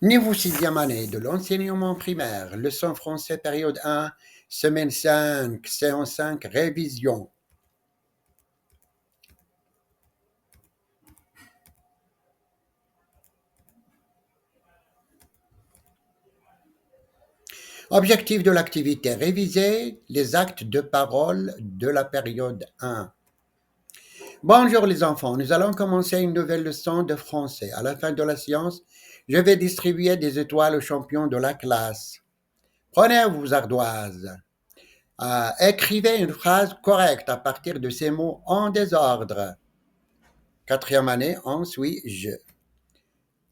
Niveau sixième année de l'enseignement primaire, leçon français période 1, semaine 5, séance 5, révision. Objectif de l'activité, réviser les actes de parole de la période 1. Bonjour les enfants, nous allons commencer une nouvelle leçon de français. À la fin de la séance, je vais distribuer des étoiles aux champions de la classe. Prenez vos ardoises. Écrivez une phrase correcte à partir de ces mots en désordre. Quatrième année, en suis-je.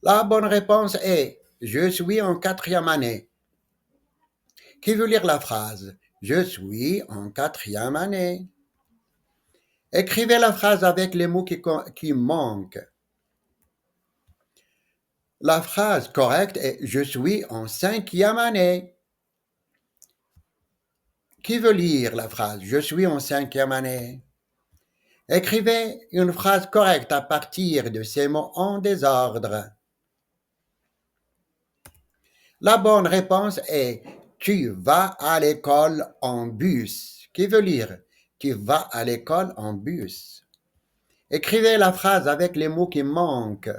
La bonne réponse est je suis en quatrième année. Qui veut lire la phrase je suis en quatrième année. Écrivez la phrase avec les mots qui manquent. La phrase correcte est je suis en cinquième année. Qui veut lire la phrase je suis en cinquième année. Écrivez une phrase correcte à partir de ces mots en désordre. La bonne réponse est tu vas à l'école en bus. Qui veut lire tu vas à l'école en bus. Écrivez la phrase avec les mots qui manquent.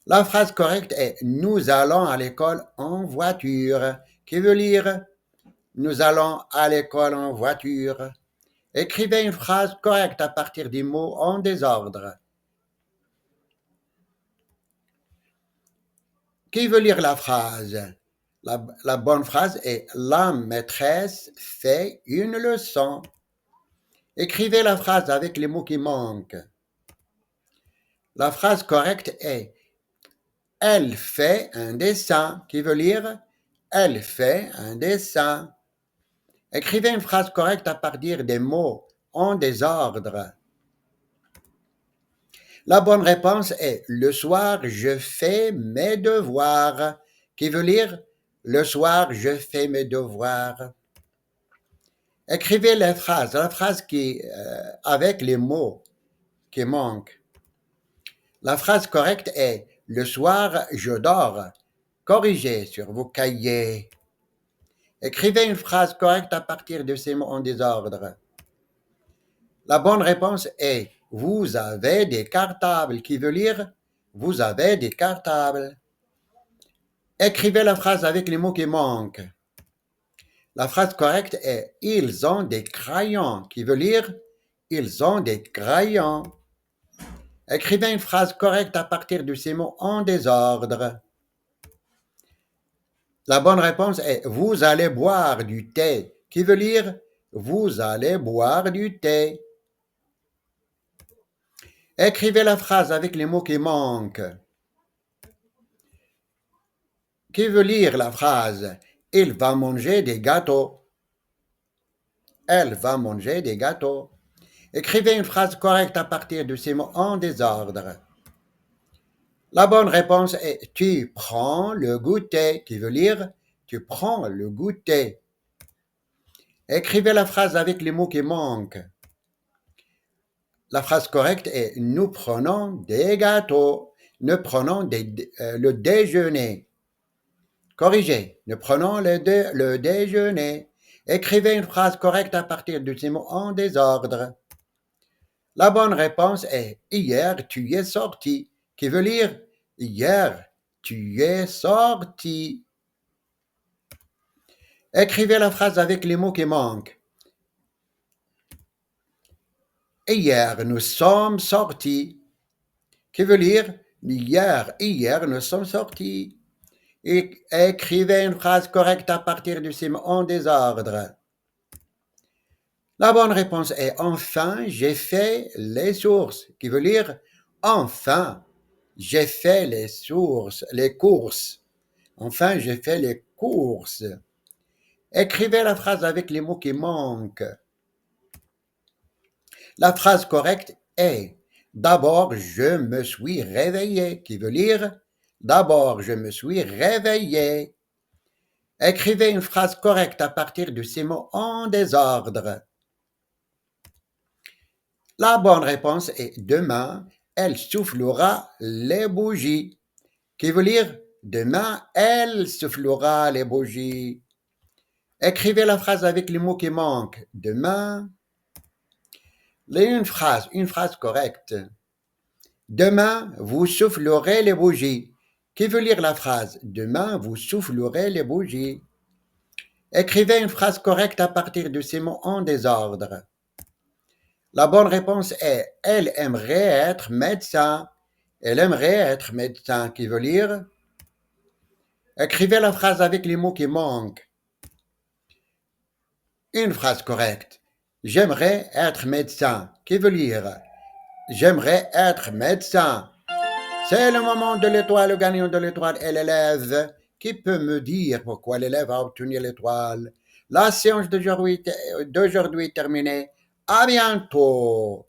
La phrase correcte est nous allons à l'école en voiture. Qui veut lire nous allons à l'école en voiture. Écrivez une phrase correcte à partir des mots en désordre. Qui veut lire la phrase? La bonne phrase est la maîtresse fait une leçon. Écrivez la phrase avec les mots qui manquent. La phrase correcte est elle fait un dessin. Qui veut lire elle fait un dessin. Écrivez une phrase correcte à partir des mots en désordre. La bonne réponse est le soir je fais mes devoirs. Qui veut lire le soir je fais mes devoirs. Écrivez la phrase qui avec les mots qui manquent. La phrase correcte est le soir je dors. Corrigez sur vos cahiers. Écrivez une phrase correcte à partir de ces mots en désordre. La bonne réponse est vous avez des cartables. Qui veut lire vous avez des cartables. Écrivez la phrase avec les mots qui manquent. La phrase correcte est ils ont des crayons. Qui veut lire ils ont des crayons. Écrivez une phrase correcte à partir de ces mots en désordre. La bonne réponse est vous allez boire du thé. Qui veut lire vous allez boire du thé. Écrivez la phrase avec les mots qui manquent. Qui veut lire la phrase il va manger des gâteaux. Elle va manger des gâteaux. Écrivez une phrase correcte à partir de ces mots en désordre. La bonne réponse est tu prends le goûter. Qui veut lire tu prends le goûter. Écrivez la phrase avec les mots qui manquent. La phrase correcte est nous prenons des gâteaux. Nous prenons le déjeuner. Corrigez. Nous prenons le déjeuner. Écrivez une phrase correcte à partir de ces mots en désordre. La bonne réponse est hier tu es sorti. Qui veut lire hier tu es sorti. Écrivez la phrase avec les mots qui manquent. Hier nous sommes sortis. Qui veut lire hier nous sommes sortis. Écrivez une phrase correcte à partir de ces mots en désordre. La bonne réponse est enfin j'ai fait les sources. Qui veut lire enfin j'ai fait les courses. Enfin j'ai fait les courses. Écrivez la phrase avec les mots qui manquent. La phrase correcte est d'abord je me suis réveillé. Qui veut lire d'abord je me suis réveillé. Écrivez une phrase correcte à partir de ces mots en désordre. La bonne réponse est demain, elle soufflera les bougies. qui veut dire demain, elle soufflera les bougies. Écrivez la phrase avec les mots qui manquent. Demain, une phrase correcte. Demain, vous soufflerez les bougies. Qui veut lire la phrase? Demain, vous soufflerez les bougies. Écrivez une phrase correcte à partir de ces mots en désordre. La bonne réponse est elle aimerait être médecin. Elle aimerait être médecin. Qui veut lire? Écrivez la phrase avec les mots qui manquent. Une phrase correcte. J'aimerais être médecin. Qui veut lire? J'aimerais être médecin. C'est le moment de l'étoile. Le gagnant de l'étoile est l'élève. Qui peut me dire pourquoi l'élève a obtenu l'étoile? La séance d'aujourd'hui est terminée. À bientôt.